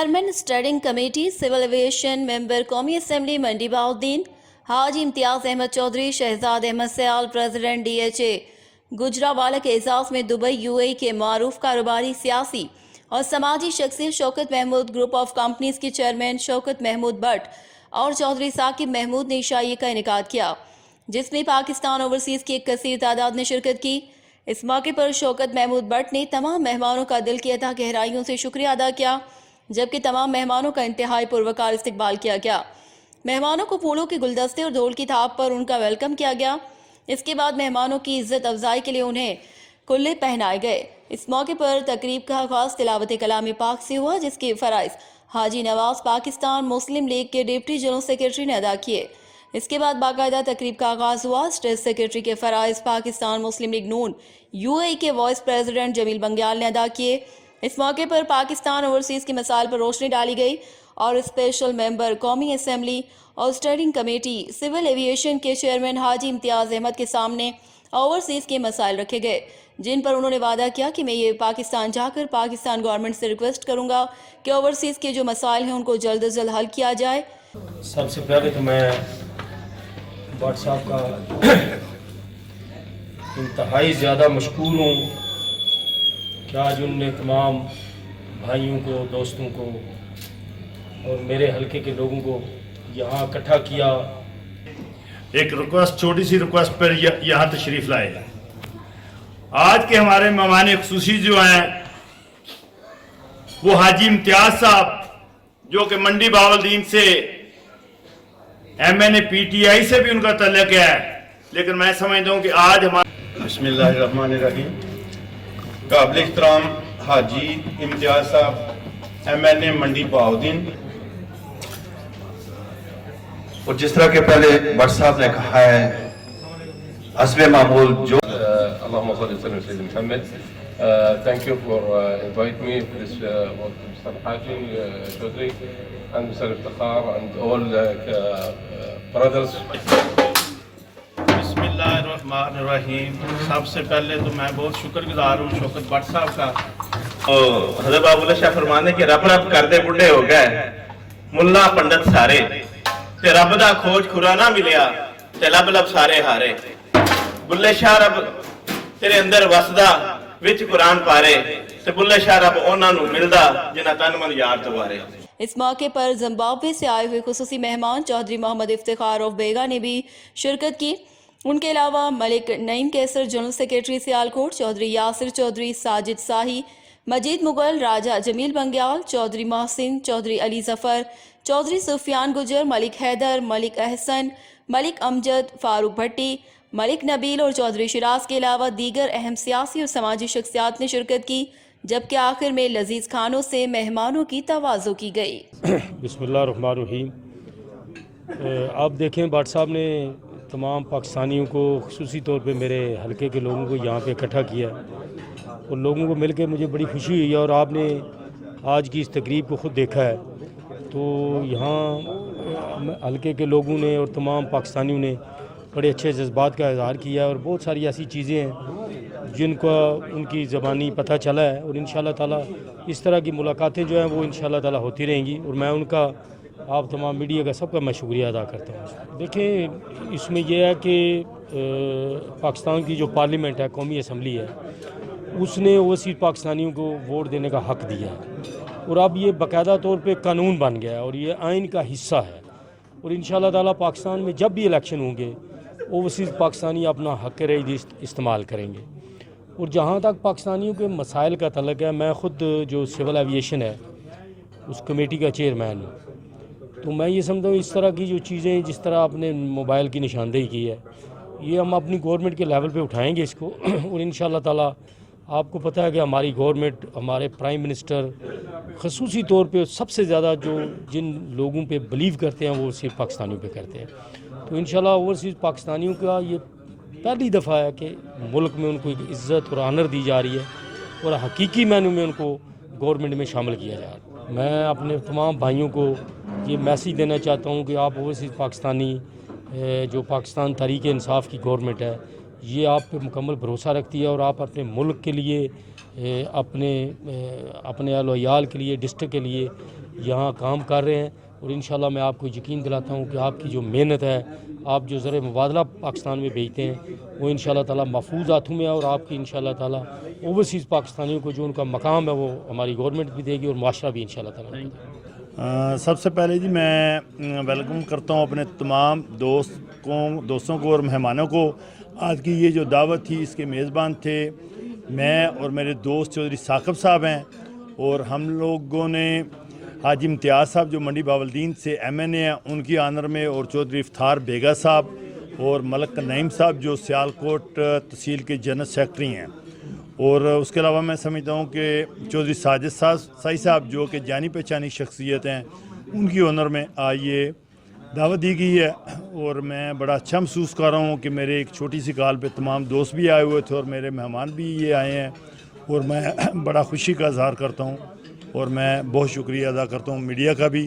Chairman standing committee civil aviation member قومی assembly Mandi Bahauddin Haji Imtiaz Ahmad Chaudhry Shahzad Ahmad Sial president D H A Gujranwala کے اعزاز میں دبئی یو اے ای کے معروف کاروباری سیاسی اور سماجی شخصیت شوکت محمود گروپ آف کمپنیز کے چیئرمین شوکت محمود بٹ اور چودھری ثاقب محمود نے عشائیے کا انعقاد کیا، جس میں پاکستان اوورسیز کی ایک کثیر تعداد نے شرکت کی۔ اس موقع پر شوکت محمود بٹ نے تمام مہمانوں کا دل کی تہ گہرائیوں سے شکریہ ادا کیا، جبکہ تمام مہمانوں کا انتہائی پروکار استقبال کیا گیا۔ مہمانوں کو پھولوں کے گلدستے اور ڈھول کی تھاپ پر ان کا ویلکم کیا گیا۔ اس کے بعد مہمانوں کی عزت افزائی کے لیے انہیں کلے پہنائے گئے۔ اس موقع پر تقریب کا آغاز تلاوت کلام پاک سے ہوا، جس کے فرائض حاجی نواز پاکستان مسلم لیگ کے ڈپٹی جنرل سیکرٹری نے ادا کیے۔ اس کے بعد باقاعدہ تقریب کا آغاز ہوا۔ اسٹیٹ سیکرٹری کے فرائض پاکستان مسلم لیگ نون یو اے ای کے وائس پریزیڈنٹ جمیل بنگیال نے ادا کیے۔ اس موقع پر پاکستان اوورسیز کے مسائل پر روشنی ڈالی گئی اور اسپیشل ممبر قومی اسمبلی اور اسٹڈنگ کمیٹی سول ایویشن کے چیئرمین حاجی امتیاز احمد کے سامنے اوورسیز کے مسائل رکھے گئے، جن پر انہوں نے وعدہ کیا کہ میں یہ پاکستان جا کر پاکستان گورنمنٹ سے ریکویسٹ کروں گا کہ اوورسیز کے جو مسائل ہیں ان کو جلد از جلد حل کیا جائے۔ سب سے پہلے تو میں بٹ صاحب کا انتہائی زیادہ مشکور ہوں کہ آج ان نے تمام بھائیوں کو، دوستوں کو اور میرے حلقے کے لوگوں کو یہاں اکٹھا کیا۔ ایک ریکویسٹ، چھوٹی سی ریکویسٹ پر یہاں تشریف لائے۔ آج کے ہمارے مہمان خصوصی جو ہیں وہ حاجی امتیاز صاحب، جو کہ منڈی بہاؤدین سے MNA PTI سے بھی ان کا تعلق ہے، لیکن میں سمجھتا ہوں کہ آج ہمارے بسم اللہ الرحمن الرحیم قابل احترام حاجی امتیاز صاحب MNA منڈی بہاؤدین، اور جس طرح کہ پہلے بٹ صاحب نے کہا ہے حسب معمول جو اللهم صل وسلم على سيدنا محمد. Thank you for inviting me to this Mr. Haji Chaudhry and Mr. Iftikhar and all brothers. بسم اللہ الرحمن الرحیم۔ سب سے پہلے تو میں بہت شکر گزار ہوں شوکت بٹ صاحب کا۔ حضرت باب اللہ شاہ فرمانے کہ رب رب کردے بڑھے ہو گئے ملا پنڈت سارے، تے رب دا کھوج کھرا نہ ملیا تے لب لب سارے ہارے۔ بلے شاہ رب تیرے اندر وسدا وچ قرآن پارے، تے بلے شاہ رب اونا نو ملدا جنہ تن من یار دوارے۔ اس موقع پر زمبابوے سے آئے ہوئے خصوصی مہمان چودھری محمد افتخار آف بیگا نے بھی شرکت کی۔ ان کے علاوہ ملک نعیم کیسر جنرل سیکرٹری سیالکوٹ، چودھری یاسر چودھری، ساجد ساہی، مجید مغل، راجہ جمیل بنگیال، چودھری محسن، چودھری علی ظفر، چودھری سفیان گجر، ملک حیدر، ملک احسن، ملک امجد، فاروق بھٹی، ملک نبیل اور چودھری شراز کے علاوہ دیگر اہم سیاسی اور سماجی شخصیات نے شرکت کی، جبکہ آخر میں لذیذ کھانوں سے مہمانوں کی تواضع کی گئی۔ بسم اللہ الرحمن الرحیم۔ آپ دیکھیں بٹ صاحب نے تمام پاکستانیوں کو، خصوصی طور پہ میرے حلقے کے لوگوں کو یہاں پہ اکٹھا کیا اور لوگوں کو مل کے مجھے بڑی خوشی ہوئی ہے، اور آپ نے آج کی اس تقریب کو خود دیکھا ہے تو یہاں حلقے کے لوگوں نے اور تمام پاکستانیوں نے بڑے اچھے جذبات کا اظہار کیا ہے، اور بہت ساری ایسی چیزیں ہیں جن کا ان کی زبانی پتہ چلا ہے، اور انشاءاللہ تعالیٰ اس طرح کی ملاقاتیں جو ہیں وہ انشاءاللہ تعالیٰ ہوتی رہیں گی، اور میں ان کا، آپ تمام میڈیا کا سب کا میں شکریہ ادا کرتا ہوں۔ دیکھیں اس میں یہ ہے کہ پاکستان کی جو پارلیمنٹ ہے، قومی اسمبلی ہے، اس نے اوورسیز پاکستانیوں کو ووٹ دینے کا حق دیا ہے، اور اب یہ باقاعدہ طور پہ قانون بن گیا ہے اور یہ آئین کا حصہ ہے، اور انشاءاللہ تعالیٰ پاکستان میں جب بھی الیکشن ہوں گے اوورسیز پاکستانی اپنا حق رائے استعمال کریں گے۔ اور جہاں تک پاکستانیوں کے مسائل کا تعلق ہے، میں خود جو سول ایویشن ہے اس کمیٹی کا چیئرمین ہوں، تو میں یہ سمجھتا ہوں اس طرح کی جو چیزیں، جس طرح آپ نے موبائل کی نشاندہی کی ہے، یہ ہم اپنی گورنمنٹ کے لیول پہ اٹھائیں گے اس کو، اور انشاءاللہ تعالیٰ آپ کو پتہ ہے کہ ہماری گورنمنٹ، ہمارے پرائم منسٹر خصوصی طور پہ سب سے زیادہ جو جن لوگوں پہ بلیو کرتے ہیں وہ صرف پاکستانیوں پہ کرتے ہیں، تو انشاءاللہ اوورسیز پاکستانیوں کا یہ پہلی دفعہ ہے کہ ملک میں ان کو ایک عزت اور آنر دی جا رہی ہے، اور حقیقی معنوں میں ان کو گورنمنٹ میں شامل کیا جا رہا ہے۔ میں اپنے تمام بھائیوں کو یہ میسیج دینا چاہتا ہوں کہ آپ اوورسیز پاکستانی جو پاکستان تحریک انصاف کی گورنمنٹ ہے، ये आप पे मुकम्मल भरोसा रखती है और आप अपने मुल्क के लिए अपने अहल व अयाल के लिए डिस्ट्रिक्ट के लिए यहाँ काम कर रहे हैं और इंशाल्लाह मैं आपको यकीन दिलाता हूँ कि आपकी जो मेहनत है, आप जो ज़र मुबादला पाकिस्तान में भेजते हैं वो इंशाल्लाह ताला महफूज हाथों में है और आपकी इंशाल्लाह ताला ओवरसीज़ पाकिस्तानियों को जो उनका मकाम है वो हमारी गवर्नमेंट भी देगी और माशरा भी इंशाल्लाह ताला। सबसे पहले जी मैं वेलकम करता हूँ अपने तमाम दोस्तों को और मेहमानों को। आज की ये जो दावत थी इसके मेज़बान थे मैं और मेरे दोस्त चौधरी साकिब साहब हैं और हम लोगों ने हाजी इम्तियाज़ साहब जो मंडी बावलदीन से MNA हैं उनकी आनर में और चौधरी इफ्तार बेगा साहब और मलक नईम साहब जो सियालकोट तहसील के जनरल सेक्रेटरी हैं और उसके अलावा मैं समझता हूँ कि चौधरी साजिद साई साहब जो कि जानी पहचानी शख्सियत हैं उनकी ऑनर में आज ये दावत दी गई है और मैं बड़ा अच्छा महसूस कर रहा हूँ कि मेरे एक छोटी सी कॉल पे तमाम दोस्त भी आए हुए थे और मेरे मेहमान भी ये आए हैं और मैं बड़ा खुशी का इजहार करता हूँ और मैं बहुत शुक्रिया अदा करता हूँ मीडिया का भी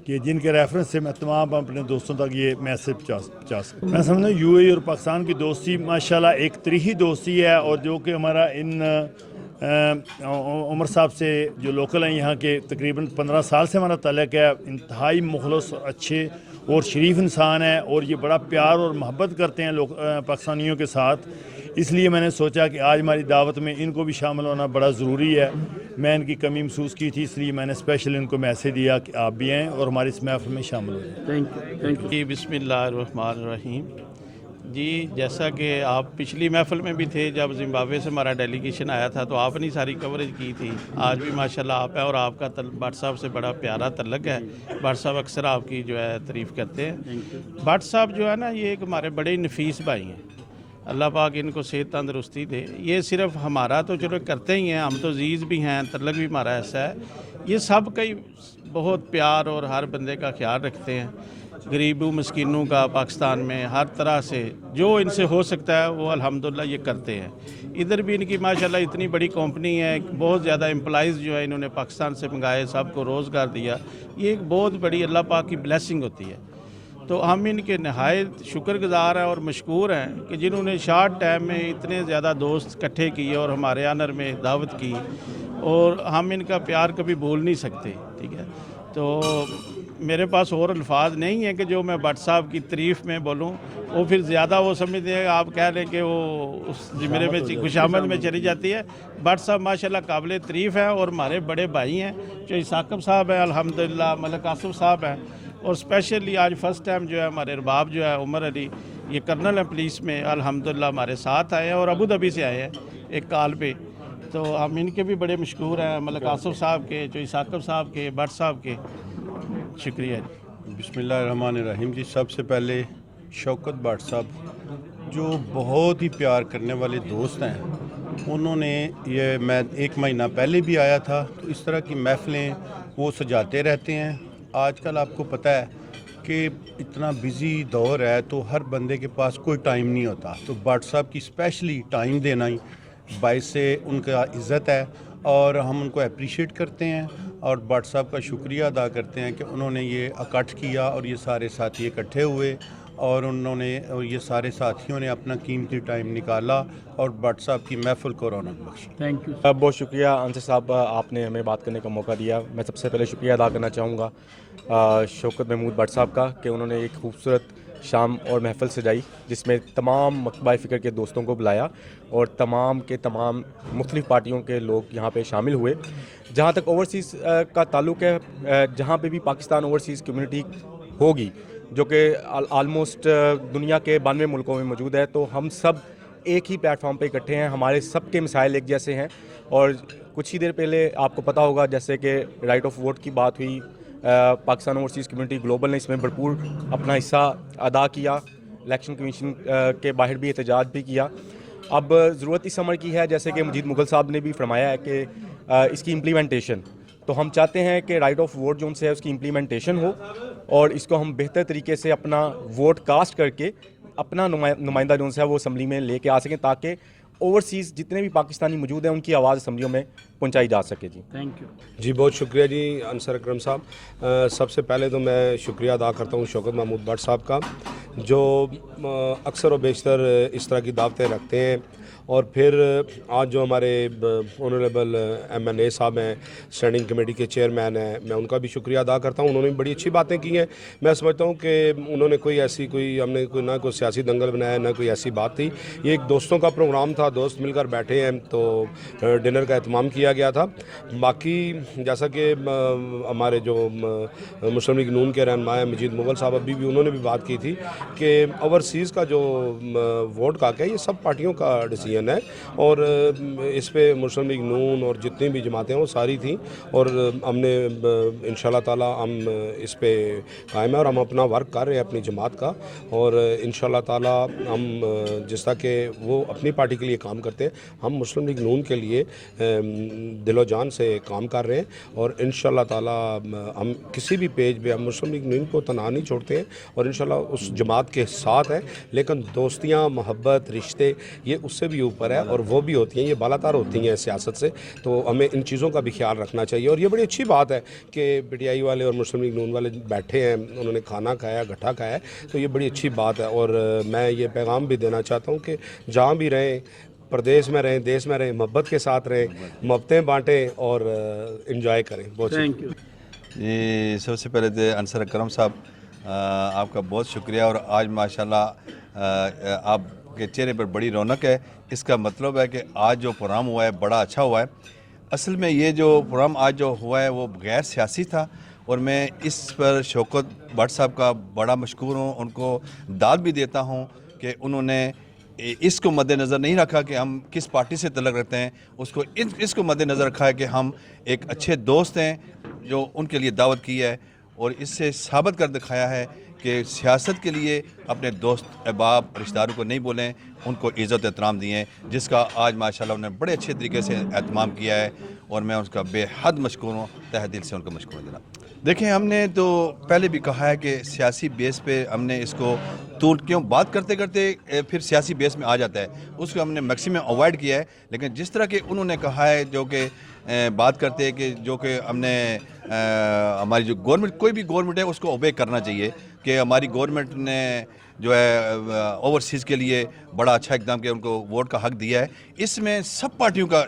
कि जिनके रेफरेंस से मैं तमाम अपने दोस्तों तक ये मैसेज पहुँचा सकूँ। मैं समझता हूँ UAE और पाकिस्तान की दोस्ती माशाल्लाह एक तरीही दोस्ती है और जो कि हमारा इन उमर साहब से जो लोकल हैं यहाँ के तकरीबन 15 साल से हमारा ताल्लुक़ है। इंतहाई मुखलस अच्छे और शरीफ इंसान है और ये बड़ा प्यार और मोहब्बत करते हैं लोग पाकिस्तानियों के साथ। इसलिए मैंने सोचा कि आज हमारी दावत में इनको भी शामिल होना बड़ा ज़रूरी है। मैं इनकी कमी महसूस की थी इसलिए मैंने स्पेशल इनको मैसेज दिया कि आप भी आएँ और हमारी इस महफिल में शामिल हो जाएँ। Thank you. बिस्मिल्लाहिर्रहमानिर्रहीम। जी जैसा कि आप पिछली महफिल में भी थे जब जिम्बाब्वे से हमारा डेलीगेशन आया था तो आपने सारी कवरेज की थी। आज भी माशाल्लाह आप है और आपका भट्ट साहब से बड़ा प्यारा तल्लक है। भट्ट साहब अक्सर आपकी जो है तारीफ़ करते हैं। भट्ट साहब जो है ना ये एक हमारे बड़े नफीस भाई हैं। अल्लाह पाक इनको सेहत तंदरुस्ती दे। ये सिर्फ हमारा तो चलो करते ही हैं, हम तो अजीज़ भी हैं, तल्लक भी हमारा ऐसा है। ये सब कई बहुत प्यार और हर बंदे का ख्याल रखते हैं, गरीबों मस्कीनों का पाकिस्तान में हर तरह से जो इनसे हो सकता है वो अल्हम्दुलिल्लाह ये करते हैं। इधर भी इनकी माशाल्लाह इतनी बड़ी कंपनी है, बहुत ज़्यादा एम्प्लॉइज़ जो है इन्होंने पाकिस्तान से मंगाए, सबको रोज़गार दिया। ये एक बहुत बड़ी अल्लाह पाक की ब्लेसिंग होती है। तो हम इनके नहायत शुक्रगुज़ार हैं और मशकूर हैं कि जिन्होंने शॉर्ट टाइम में इतने ज़्यादा दोस्त इकट्ठे किए और हमारे आनर में दावत की और हम इनका प्यार कभी भूल नहीं सकते। ठीक है, तो मेरे पास और अल्फाज नहीं है कि जो मैं भट्ट साहब की तारीफ़ में बोलूं। वो फिर ज़्यादा वो समझते हैं, आप कह लें कि वो उस ज़िमरे में खुशामद में चली जाती है। भट्ट साहब माशाल्लाह काबिल तारीफ़ है और हमारे बड़े भाई हैं। जो साकिब साहब हैं अल्हम्दुलिल्लाह, मलक आसिफ साहब हैं और स्पेशली आज फर्स्ट टाइम जो है हमारे अरबाब जो है उमर अली ये कर्नल हैं पुलिस में, अल्हम्दुलिल्लाह हमारे साथ आए हैं और अबू धाबी से आए हैं एक कॉल पे। तो हम इनके भी बड़े मशकूर हैं, मलक आसिफ साहब के, जो साकिब साहब के, भट्ट साहब के। शुक्रिया जी। बिस्मिल्लाहिर्रहमानिर्रहीम। जी सबसे पहले शौकत भट्ट साहब जो बहुत ही प्यार करने वाले दोस्त हैं, उन्होंने ये मैं 1 महीना पहले भी आया था तो इस तरह की महफ़िलें वो सजाते रहते हैं। आजकल आपको पता है कि इतना बिज़ी दौर है तो हर बंदे के पास कोई टाइम नहीं होता, तो भट्ट साहब की स्पेशली टाइम देना ही बाइस से उनका इज़्ज़त है और हम उनको अप्रिशिएट करते हैं और भट्ट साहब का शुक्रिया अदा करते हैं कि उन्होंने ये इकट्ठ किया और ये सारे साथी इकट्ठे हुए और ये सारे साथियों ने अपना कीमती टाइम निकाला और भट्ट साहब की महफिल को रौनक बख्शी। Thank you. बहुत शुक्रिया अंसर साहब, आपने हमें बात करने का मौका दिया। मैं सबसे पहले शुक्रिया अदा करना चाहूँगा शौकत महमूद भट्ट साहब का कि उन्होंने एक खूबसूरत शाम और महफ़िल सजाई जिसमें तमाम मकतबा फ़िक्र के दोस्तों को बुलाया और तमाम के तमाम मुख्तलिफ़ पार्टियों के लोग यहाँ पे शामिल हुए। जहाँ तक ओवरसीज़ का ताल्लुक़ है, जहाँ पे भी पाकिस्तान ओवरसीज़ कम्युनिटी होगी जो कि आलमोस्ट दुनिया के 92 मुल्कों में मौजूद है, तो हम सब एक ही प्लेटफॉर्म पे इकट्ठे हैं। हमारे सब के मसाइल एक जैसे हैं और कुछ ही देर पहले आपको पता होगा जैसे कि राइट ऑफ वोट की बात हुई, पाकिस्तान ओवरसीज़ कम्युनिटी ग्लोबल ने इसमें भरपूर अपना हिस्सा अदा किया, इलेक्शन कमीशन के बाहर भी एहतजाज भी किया। अब ज़रूरत इस अमर की है जैसे कि मजीद मुगल साहब ने भी फरमाया है कि इसकी इम्प्लीमेंटेशन, तो हम चाहते हैं कि राइट ऑफ वोट जो उनसे है उसकी इम्प्लीमेंटेशन हो और इसको हम बेहतर तरीके से अपना वोट कास्ट करके अपना नुमाइंदा जो है वो असम्बली में लेके आ सकें ताकि ओवरसीज़ जितने भी पाकिस्तानी मौजूद हैं उनकी आवाज़ असम्बलियों में पहुँचाई जा सके जी। Thank you. जी बहुत शुक्रिया जी अंसर अकरम साहब। सबसे पहले तो मैं शुक्रिया अदा करता हूँ शौकत महमूद भट्ट साहब का, जो अक्सर व बेशतर इस तरह की दावतें रखते हैं। और फिर आज जो हमारे ऑनरेबल MNA साहब हैं, स्टैंडिंग कमेटी के चेयरमैन हैं, मैं उनका भी शुक्रिया अदा करता हूँ। उन्होंने बड़ी अच्छी बातें की हैं। मैं समझता हूँ कि उन्होंने हमने कोई ना कोई सियासी दंगल बनाया, ना कोई ऐसी बात थी। ये एक दोस्तों का प्रोग्राम था, दोस्त मिलकर बैठे हैं तो डिनर का एहतमाम किया गया था। बाकी जैसा कि हमारे जो मुस्लिम लीग नून के रहनुमा हैं मजीद मुगल साहब, अभी भी उन्होंने भी बात की थी कि ओवरसीज़ का जो वोट का क्या, ये सब पार्टियों का डिसीजन है और इस पे मुस्लिम लीग नून और जितनी भी जमातें हैं वो सारी थी और हमने इंशाल्लाह ताला हम इस पे कायम है और हम अपना वर्क कर रहे हैं अपनी जमात का। और इंशाल्लाह ताला हम जिस तरह के वो अपनी पार्टी के लिए काम करते हैं, हम मुस्लिम लीग नून के लिए दिलो जान से काम कर रहे हैं और इंशाल्लाह ताला हम किसी भी पेज पे हम मुस्लिम लीग नून को तना नहीं छोड़ते हैं और इंशाल्लाह उस जमात के साथ हैं। लेकिन दोस्तियाँ, मोहब्बत, रिश्ते ये उससे भी ऊपर है और वो भी होती हैं, ये बालातार होती हैं सियासत से। तो हमें इन चीज़ों का भी ख्याल रखना चाहिए और ये बड़ी अच्छी बात है कि PTI वाले और मुस्लिम लीग नून वाले बैठे हैं, उन्होंने खाना खाया, गट्ठा खाया है, तो ये बड़ी अच्छी बात है। और मैं ये पैगाम भी देना चाहता हूँ कि जहाँ भी रहें, प्रदेश में रहें, देश में रहें, मोहब्बत के साथ रहें, मोहब्बतें बांटें और इन्जॉय करें। बहुत थैंक यू जी। सबसे पहले तो अंसर अकरम साहब आपका बहुत शुक्रिया। और आज माशाल्लाह आपके चेहरे पर बड़ी रौनक है। इसका मतलब है कि आज जो प्रोग्राम हुआ है बड़ा अच्छा हुआ है। असल में ये जो प्रोग्राम आज जो हुआ है वो गैर सियासी था और मैं इस पर शौकत भट्ट साहब का बड़ा मशकूर हूँ। उनको दाद भी देता हूँ कि उन्होंने इसको मद्देनज़र नहीं रखा कि हम किस पार्टी से तल्लुक़ रखते हैं, उसको इसको मद्देनज़र रखा है कि हम एक अच्छे दोस्त हैं जो उनके लिए दावत की है और इससे साबित कर दिखाया है कि सियासत के लिए अपने दोस्त, अहबाब, रिश्तेदारों को नहीं बोलें, उनको इज़्ज़त एहतराम दिए, जिसका आज माशाल्लाह उन्होंने बड़े अच्छे तरीके से एहतमाम किया है और मैं उसका बेहद मशकूर हूँ, तहे दिल से उनका मशकूर हूँ जनाब। देखें, हमने तो पहले भी कहा है कि सियासी बेस पे हमने इसको क्यों बात करते करते फिर सियासी बेस में आ जाता है, उसको हमने मैक्सिमम अवॉइड किया है। लेकिन जिस तरह के उन्होंने कहा है जो कि बात करते हैं कि जो कि हमने हमारी जो गवर्नमेंट, कोई भी गवर्नमेंट है उसको ओबे करना चाहिए कि हमारी गवर्नमेंट ने जो है ओवरसीज़ के लिए बड़ा अच्छा इकदाम किया, उनको वोट का हक दिया है। इसमें सब पार्टियों का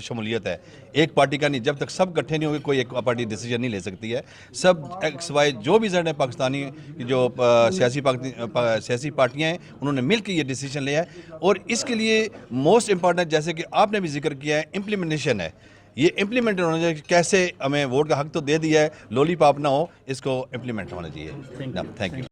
शमूलियत है, एक पार्टी का नहीं। जब तक सब इकट्ठे नहीं होंगे कोई एक पार्टी डिसीजन नहीं ले सकती है। सब XY जो भी जन है पाकिस्तानी जो सियासी पार्टियां हैं उन्होंने मिलकर ये डिसीजन लिया है। और इसके लिए मोस्ट इम्पॉर्टेंट, जैसे कि आपने भी जिक्र किया है, इम्प्लीमेंटेशन है। ये इम्प्लीमेंट होना चाहिए। कैसे हमें वोट का हक तो दे दिया है, लॉलीपॉप ना हो, इसको इम्प्लीमेंट होना चाहिए। Thank you.